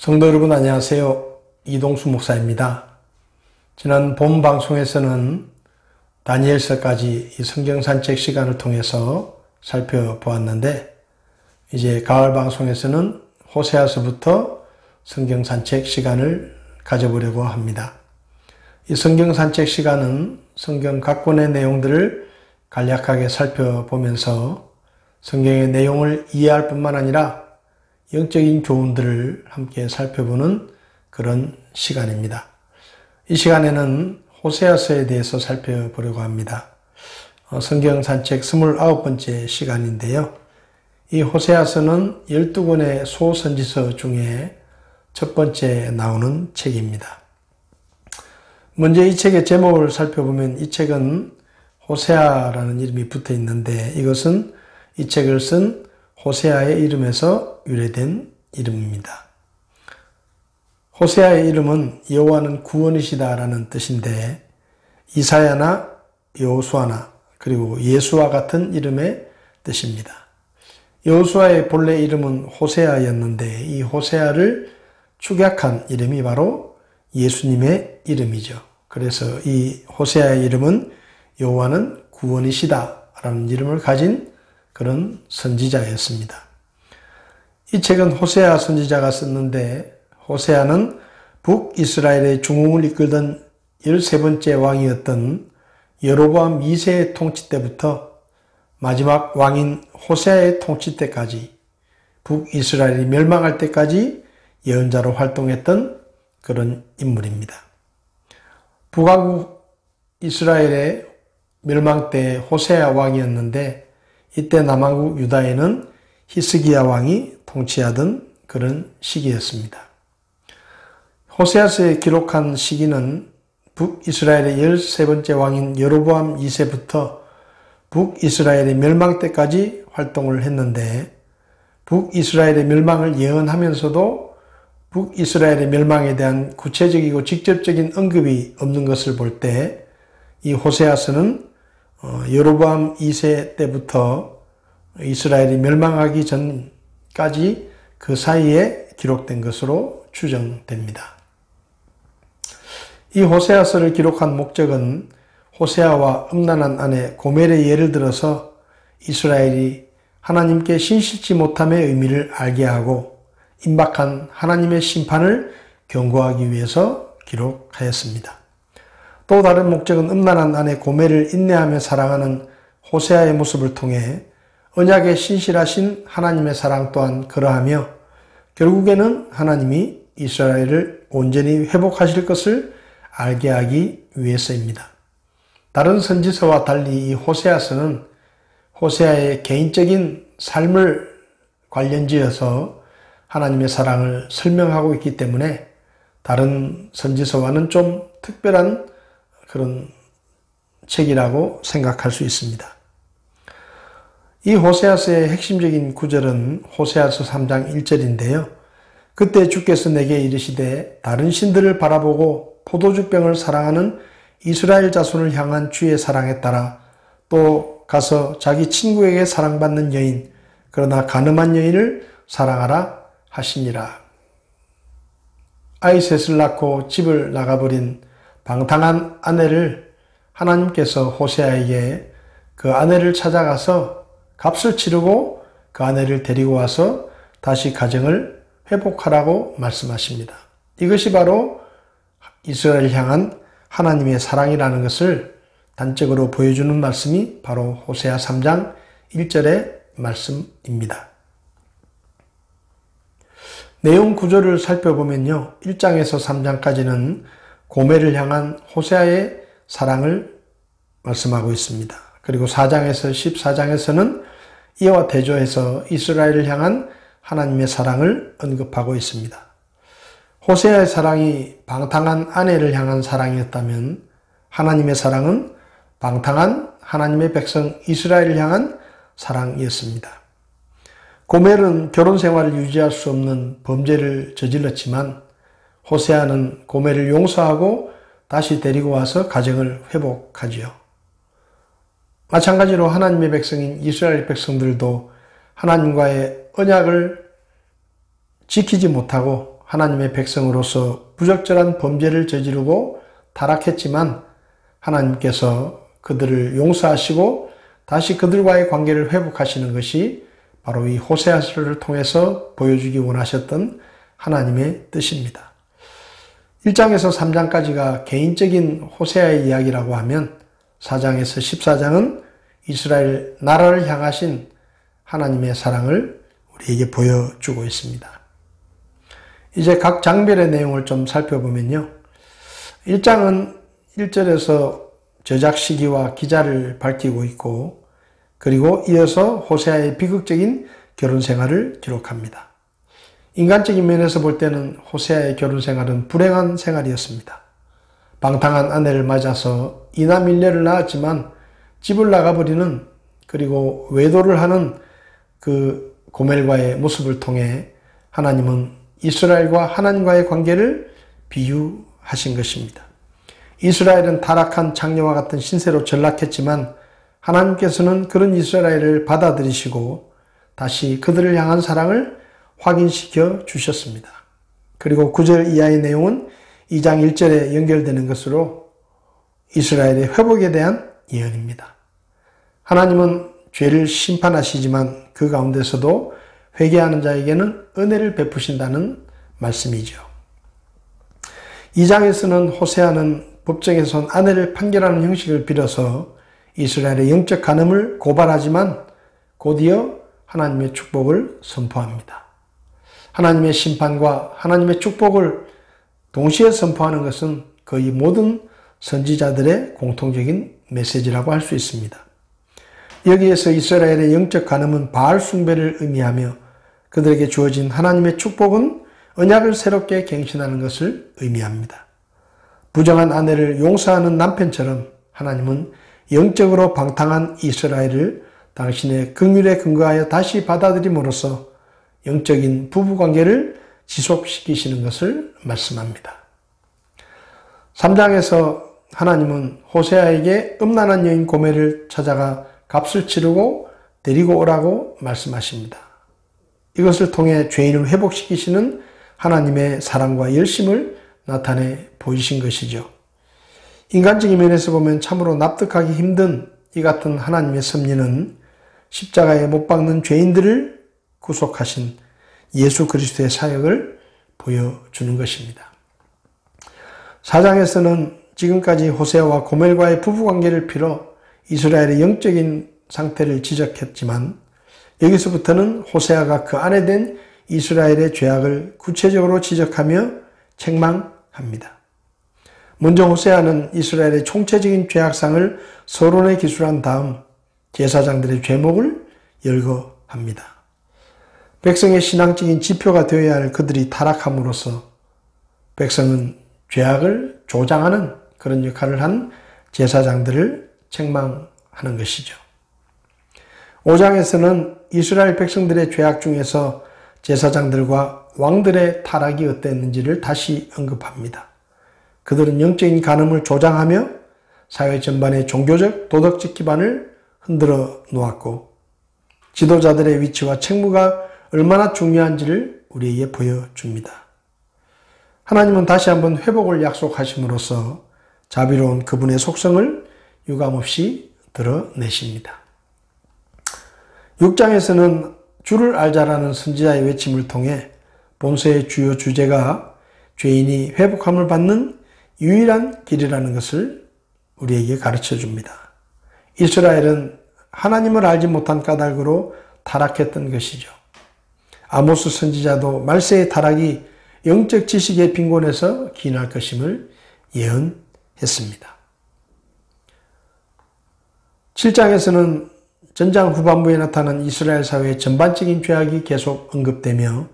성도 여러분 안녕하세요. 이동수 목사입니다. 지난 본 방송에서는 다니엘서까지 이 성경 산책 시간을 통해서 살펴보았는데 이제 가을 방송에서는 호세아서부터 성경 산책 시간을 가져보려고 합니다. 이 성경 산책 시간은 성경 각 권의 내용들을 간략하게 살펴보면서 성경의 내용을 이해할 뿐만 아니라 영적인 교훈들을 함께 살펴보는 그런 시간입니다. 이 시간에는 호세아서에 대해서 살펴보려고 합니다. 성경 산책 29번째 시간인데요. 이 호세아서는 12권의 소선지서 중에 첫 번째 나오는 책입니다. 먼저 이 책의 제목을 살펴보면 이 책은 호세아라는 이름이 붙어 있는데 이것은 이 책을 쓴 호세아의 이름에서 유래된 이름입니다. 호세아의 이름은 여호와는 구원이시다라는 뜻인데 이사야나 여호수아나 그리고 예수와 같은 이름의 뜻입니다. 여호수아의 본래 이름은 호세아였는데 이 호세아를 축약한 이름이 바로 예수님의 이름이죠. 그래서 이 호세아의 이름은 여호와는 구원이시다라는 이름을 가진 그런 선지자였습니다. 이 책은 호세아 선지자가 썼는데 호세아는 북이스라엘의 중흥을 이끌던 13번째 왕이었던 여로보암 2세의 통치 때부터 마지막 왕인 호세아의 통치 때까지 북이스라엘이 멸망할 때까지 예언자로 활동했던 그런 인물입니다. 북왕국 이스라엘의 멸망 때 호세아 왕이었는데 이때 남왕국 유다에는 히스기야 왕이 통치하던 그런 시기였습니다. 호세아서에 기록한 시기는 북이스라엘의 13번째 왕인 여로보암 2세부터 북이스라엘의 멸망 때까지 활동을 했는데 북이스라엘의 멸망을 예언하면서도 북이스라엘의 멸망에 대한 구체적이고 직접적인 언급이 없는 것을 볼 때 이 호세아서는 여로보암 2세 때부터 이스라엘이 멸망하기 전까지 그 사이에 기록된 것으로 추정됩니다. 이 호세아서를 기록한 목적은 호세아와 음란한 아내 고멜의 예를 들어서 이스라엘이 하나님께 신실치 못함의 의미를 알게 하고 임박한 하나님의 심판을 경고하기 위해서 기록하였습니다. 또 다른 목적은 음란한 아내 고멜을 인내하며 사랑하는 호세아의 모습을 통해 언약에 신실하신 하나님의 사랑 또한 그러하며 결국에는 하나님이 이스라엘을 온전히 회복하실 것을 알게 하기 위해서입니다. 다른 선지서와 달리 이 호세아서는 호세아의 개인적인 삶을 관련지어서 하나님의 사랑을 설명하고 있기 때문에 다른 선지서와는 좀 특별한 그런 책이라고 생각할 수 있습니다. 이 호세아서의 핵심적인 구절은 호세아서 3장 1절인데요. 그때 주께서 내게 이르시되 다른 신들을 바라보고 포도주병을 사랑하는 이스라엘 자손을 향한 주의 사랑에 따라 또 가서 자기 친구에게 사랑받는 여인 그러나 간음한 여인을 사랑하라 하시니라. 아이 셋을 낳고 집을 나가버린 방탕한 아내를 하나님께서 호세아에게 그 아내를 찾아가서 값을 치르고 그 아내를 데리고 와서 다시 가정을 회복하라고 말씀하십니다. 이것이 바로 이스라엘을 향한 하나님의 사랑이라는 것을 단적으로 보여주는 말씀이 바로 호세아 3장 1절의 말씀입니다. 내용 구조를 살펴보면요. 1장에서 3장까지는 고멜을 향한 호세아의 사랑을 말씀하고 있습니다. 그리고 4장에서 14장에서는 이와 대조해서 이스라엘을 향한 하나님의 사랑을 언급하고 있습니다. 호세아의 사랑이 방탕한 아내를 향한 사랑이었다면 하나님의 사랑은 방탕한 하나님의 백성 이스라엘을 향한 사랑이었습니다. 고멜은 결혼 생활을 유지할 수 없는 범죄를 저질렀지만 호세아는 고멜을 용서하고 다시 데리고 와서 가정을 회복하지요. 마찬가지로 하나님의 백성인 이스라엘 백성들도 하나님과의 언약을 지키지 못하고 하나님의 백성으로서 부적절한 범죄를 저지르고 타락했지만 하나님께서 그들을 용서하시고 다시 그들과의 관계를 회복하시는 것이 바로 이 호세아서를 통해서 보여주기 원하셨던 하나님의 뜻입니다. 1장에서 3장까지가 개인적인 호세아의 이야기라고 하면 4장에서 14장은 이스라엘 나라를 향하신 하나님의 사랑을 우리에게 보여주고 있습니다. 이제 각 장별의 내용을 좀 살펴보면요. 1장은 1절에서 저작 시기와 기자를 밝히고 있고 그리고 이어서 호세아의 비극적인 결혼 생활을 기록합니다. 인간적인 면에서 볼 때는 호세아의 결혼 생활은 불행한 생활이었습니다. 방탕한 아내를 맞아서 이남일녀를 낳았지만 집을 나가버리는 그리고 외도를 하는 그 고멜과의 모습을 통해 하나님은 이스라엘과 하나님과의 관계를 비유하신 것입니다. 이스라엘은 타락한 창녀와 같은 신세로 전락했지만 하나님께서는 그런 이스라엘을 받아들이시고 다시 그들을 향한 사랑을 확인시켜 주셨습니다. 그리고 9절 이하의 내용은 2장 1절에 연결되는 것으로 이스라엘의 회복에 대한 예언입니다. 하나님은 죄를 심판하시지만 그 가운데서도 회개하는 자에게는 은혜를 베푸신다는 말씀이죠. 2장에서는 호세아는 법정에선 아내를 판결하는 형식을 빌어서 이스라엘의 영적 간음을 고발하지만 곧이어 하나님의 축복을 선포합니다. 하나님의 심판과 하나님의 축복을 동시에 선포하는 것은 거의 모든 선지자들의 공통적인 메시지라고 할 수 있습니다. 여기에서 이스라엘의 영적 간음은 바알 숭배를 의미하며 그들에게 주어진 하나님의 축복은 언약을 새롭게 갱신하는 것을 의미합니다. 부정한 아내를 용서하는 남편처럼 하나님은 영적으로 방탕한 이스라엘을 당신의 긍휼에 근거하여 다시 받아들임으로써 영적인 부부관계를 지속시키시는 것을 말씀합니다. 3장에서 하나님은 호세아에게 음란한 여인 고멜을 찾아가 값을 치르고 데리고 오라고 말씀하십니다. 이것을 통해 죄인을 회복시키시는 하나님의 사랑과 열심을 나타내 보이신 것이죠. 인간적인 면에서 보면 참으로 납득하기 힘든 이 같은 하나님의 섭리는 십자가에 못 박는 죄인들을 구속하신 예수 그리스도의 사역을 보여주는 것입니다. 4장에서는 지금까지 호세아와 고멜과의 부부관계를 빌어 이스라엘의 영적인 상태를 지적했지만 여기서부터는 호세아가 그 안에 된 이스라엘의 죄악을 구체적으로 지적하며 책망합니다. 먼저 호세아는 이스라엘의 총체적인 죄악상을 서론에 기술한 다음 제사장들의 죄목을 열거합니다. 백성의 신앙적인 지표가 되어야 할 그들이 타락함으로써 백성은 죄악을 조장하는 그런 역할을 한 제사장들을 책망하는 것이죠. 5장에서는 이스라엘 백성들의 죄악 중에서 제사장들과 왕들의 타락이 어땠는지를 다시 언급합니다. 그들은 영적인 간음을 조장하며 사회 전반의 종교적 도덕적 기반을 흔들어 놓았고 지도자들의 위치와 책무가 얼마나 중요한지를 우리에게 보여줍니다. 하나님은 다시 한번 회복을 약속하심으로써 자비로운 그분의 속성을 유감없이 드러내십니다. 6장에서는 주를 알자라는 선지자의 외침을 통해 본서의 주요 주제가 죄인이 회복함을 받는 유일한 길이라는 것을 우리에게 가르쳐 줍니다. 이스라엘은 하나님을 알지 못한 까닭으로 타락했던 것이죠. 아모스 선지자도 말세의 타락이 영적 지식의 빈곤에서 기인할 것임을 예언했습니다. 7장에서는 전장 후반부에 나타난 이스라엘 사회의 전반적인 죄악이 계속 언급되며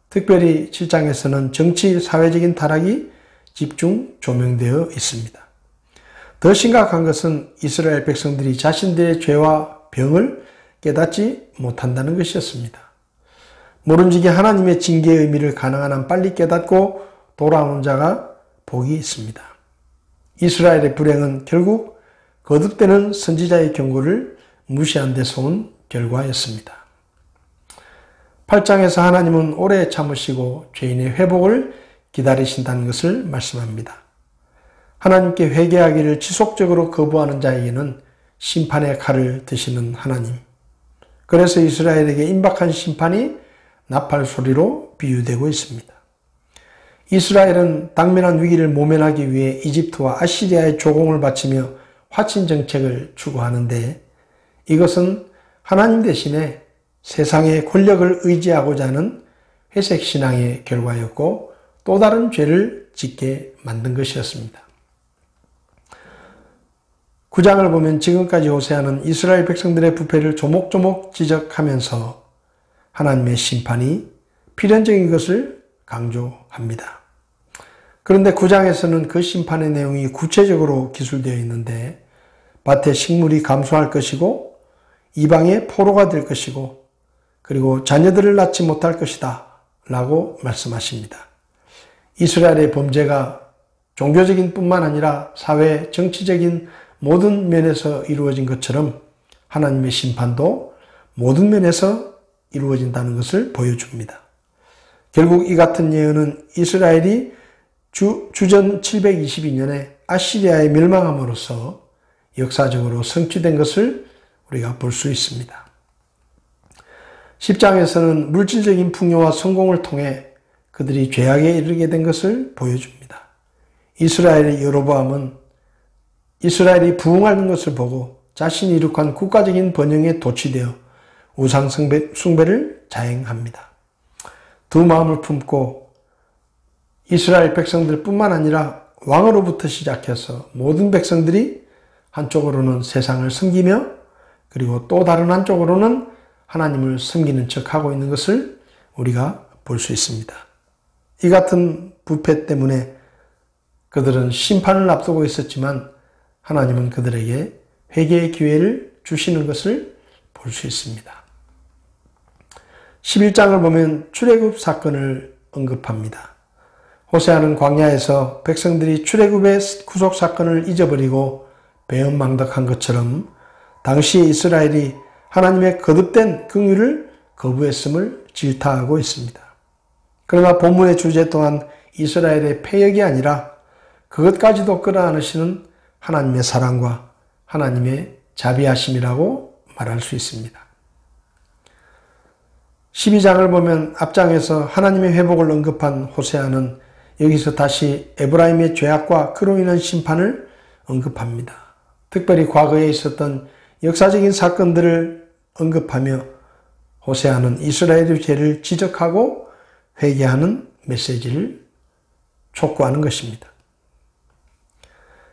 특별히 7장에서는 정치, 사회적인 타락이 집중 조명되어 있습니다. 더 심각한 것은 이스라엘 백성들이 자신들의 죄와 병을 깨닫지 못한다는 것이었습니다. 모름지기 하나님의 징계의 의미를 가능한 한 빨리 깨닫고 돌아오는 자가 복이 있습니다. 이스라엘의 불행은 결국 거듭되는 선지자의 경고를 무시한 데서 온 결과였습니다. 8장에서 하나님은 오래 참으시고 죄인의 회복을 기다리신다는 것을 말씀합니다. 하나님께 회개하기를 지속적으로 거부하는 자에게는 심판의 칼을 드시는 하나님. 그래서 이스라엘에게 임박한 심판이 나팔 소리로 비유되고 있습니다. 이스라엘은 당면한 위기를 모면하기 위해 이집트와 아시리아의 조공을 바치며 화친 정책을 추구하는데 이것은 하나님 대신에 세상의 권력을 의지하고자 하는 회색 신앙의 결과였고 또 다른 죄를 짓게 만든 것이었습니다. 9장을 보면 지금까지 호세아는 이스라엘 백성들의 부패를 조목조목 지적하면서 하나님의 심판이 필연적인 것을 강조합니다. 그런데 9장에서는 그 심판의 내용이 구체적으로 기술되어 있는데 밭의 식물이 감소할 것이고 이방의 포로가 될 것이고 그리고 자녀들을 낳지 못할 것이다 라고 말씀하십니다. 이스라엘의 범죄가 종교적인 뿐만 아니라 사회, 정치적인 모든 면에서 이루어진 것처럼 하나님의 심판도 모든 면에서 이루어진다는 것을 보여줍니다. 결국 이 같은 예언은 이스라엘이 주전 722년에 아시리아에 멸망함으로써 역사적으로 성취된 것을 우리가 볼 수 있습니다. 10장에서는 물질적인 풍요와 성공을 통해 그들이 죄악에 이르게 된 것을 보여줍니다. 이스라엘의 여로보암은 이스라엘이 부흥하는 것을 보고 자신이 이룩한 국가적인 번영에 도취되어 우상 숭배를 자행합니다. 두 마음을 품고 이스라엘 백성들 뿐만 아니라 왕으로부터 시작해서 모든 백성들이 한쪽으로는 세상을 섬기며 그리고 또 다른 한쪽으로는 하나님을 섬기는 척하고 있는 것을 우리가 볼 수 있습니다. 이 같은 부패 때문에 그들은 심판을 앞두고 있었지만 하나님은 그들에게 회개의 기회를 주시는 것을 볼 수 있습니다. 11장을 보면 출애굽 사건을 언급합니다. 호세아는 광야에서 백성들이 출애굽의 구속 사건을 잊어버리고 배은망덕한 것처럼 당시에 이스라엘이 하나님의 거듭된 긍휼을 거부했음을 질타하고 있습니다. 그러나 본문의 주제 또한 이스라엘의 패역이 아니라 그것까지도 끌어안으시는 하나님의 사랑과 하나님의 자비하심이라고 말할 수 있습니다. 12장을 보면 앞장에서 하나님의 회복을 언급한 호세아는 여기서 다시 에브라임의 죄악과 그로 인한 심판을 언급합니다. 특별히 과거에 있었던 역사적인 사건들을 언급하며 호세아는 이스라엘의 죄를 지적하고 회개하는 메시지를 촉구하는 것입니다.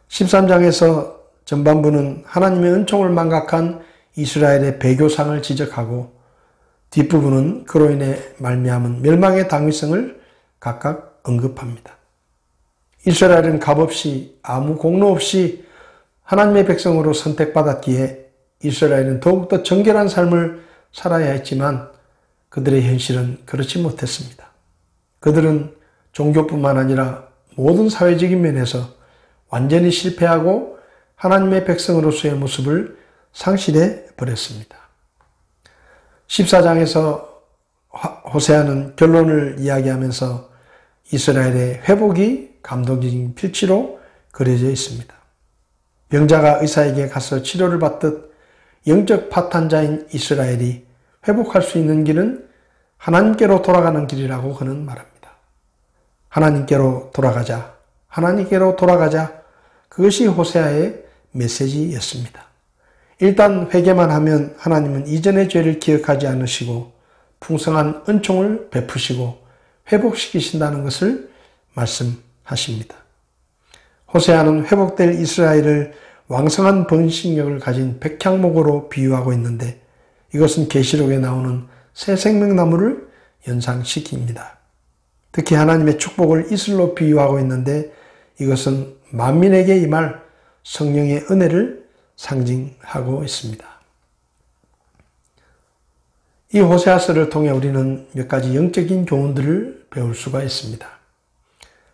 13장에서 전반부는 하나님의 은총을 망각한 이스라엘의 배교상을 지적하고 뒷부분은 그로 인해 말미암은 멸망의 당위성을 각각 언급합니다. 이스라엘은 값없이 아무 공로 없이 하나님의 백성으로 선택받았기에 이스라엘은 더욱더 정결한 삶을 살아야 했지만 그들의 현실은 그렇지 못했습니다. 그들은 종교뿐만 아니라 모든 사회적인 면에서 완전히 실패하고 하나님의 백성으로서의 모습을 상실해 버렸습니다. 14장에서 호세아는 결론을 이야기하면서 이스라엘의 회복이 감동적인 필치로 그려져 있습니다. 병자가 의사에게 가서 치료를 받듯 영적 파탄자인 이스라엘이 회복할 수 있는 길은 하나님께로 돌아가는 길이라고 그는 말합니다. 하나님께로 돌아가자. 하나님께로 돌아가자. 그것이 호세아의 메시지였습니다. 일단 회개만 하면 하나님은 이전의 죄를 기억하지 않으시고 풍성한 은총을 베푸시고 회복시키신다는 것을 말씀하십니다. 호세아는 회복될 이스라엘을 왕성한 번식력을 가진 백향목으로 비유하고 있는데 이것은 계시록에 나오는 새 생명나무를 연상시킵니다. 특히 하나님의 축복을 이슬로 비유하고 있는데 이것은 만민에게 임할 성령의 은혜를 상징하고 있습니다. 이 호세아서를 통해 우리는 몇 가지 영적인 교훈들을 배울 수가 있습니다.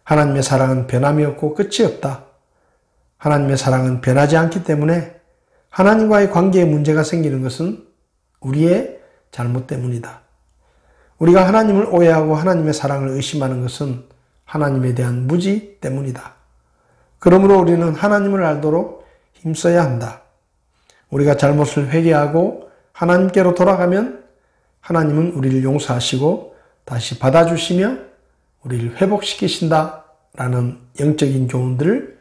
하나님의 사랑은 변함이 없고 끝이 없다. 하나님의 사랑은 변하지 않기 때문에 하나님과의 관계에 문제가 생기는 것은 우리의 잘못 때문이다. 우리가 하나님을 오해하고 하나님의 사랑을 의심하는 것은 하나님에 대한 무지 때문이다. 그러므로 우리는 하나님을 알도록 힘써야 한다. 우리가 잘못을 회개하고 하나님께로 돌아가면 하나님은 우리를 용서하시고 다시 받아주시며 우리를 회복시키신다 라는 영적인 교훈들을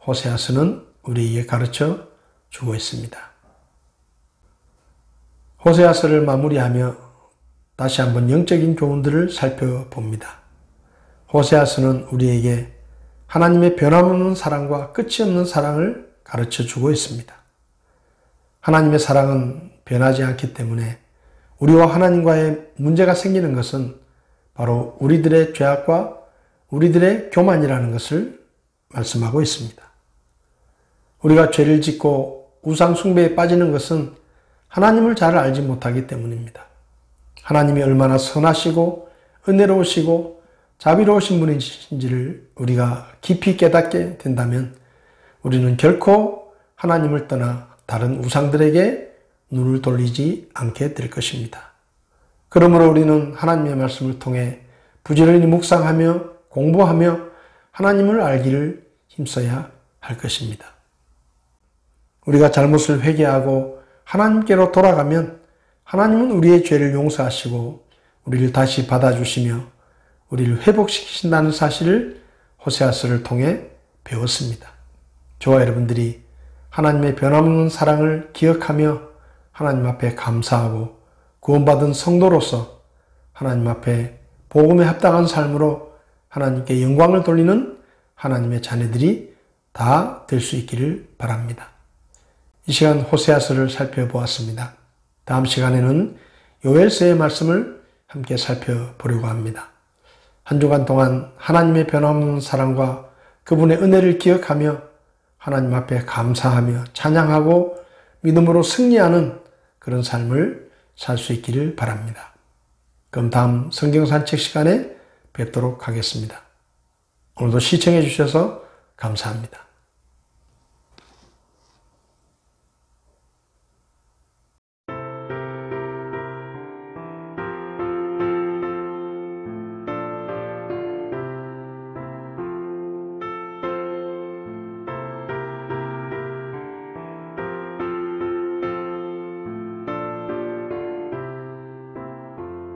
호세아서는 우리에게 가르쳐 주고 있습니다. 호세아서를 마무리하며 다시 한번 영적인 교훈들을 살펴봅니다. 호세아서는 우리에게 하나님의 변함없는 사랑과 끝이 없는 사랑을 가르쳐 주고 있습니다. 하나님의 사랑은 변하지 않기 때문에 우리와 하나님과의 문제가 생기는 것은 바로 우리들의 죄악과 우리들의 교만이라는 것을 말씀하고 있습니다. 우리가 죄를 짓고 우상 숭배에 빠지는 것은 하나님을 잘 알지 못하기 때문입니다. 하나님이 얼마나 선하시고 은혜로우시고 자비로우신 분이신지를 우리가 깊이 깨닫게 된다면 우리는 결코 하나님을 떠나 다른 우상들에게 눈을 돌리지 않게 될 것입니다. 그러므로 우리는 하나님의 말씀을 통해 부지런히 묵상하며 공부하며 하나님을 알기를 힘써야 할 것입니다. 우리가 잘못을 회개하고 하나님께로 돌아가면 하나님은 우리의 죄를 용서하시고 우리를 다시 받아주시며 우리를 회복시키신다는 사실을 호세아서를 통해 배웠습니다. 저와 여러분들이 하나님의 변함없는 사랑을 기억하며 하나님 앞에 감사하고 구원받은 성도로서 하나님 앞에 복음에 합당한 삶으로 하나님께 영광을 돌리는 하나님의 자녀들이 다 될 수 있기를 바랍니다. 이 시간 호세아서를 살펴보았습니다. 다음 시간에는 요엘서의 말씀을 함께 살펴보려고 합니다. 한 주간 동안 하나님의 변함없는 사랑과 그분의 은혜를 기억하며 하나님 앞에 감사하며 찬양하고 믿음으로 승리하는 그런 삶을 살 수 있기를 바랍니다. 그럼 다음 성경 산책 시간에 뵙도록 하겠습니다. 오늘도 시청해 주셔서 감사합니다.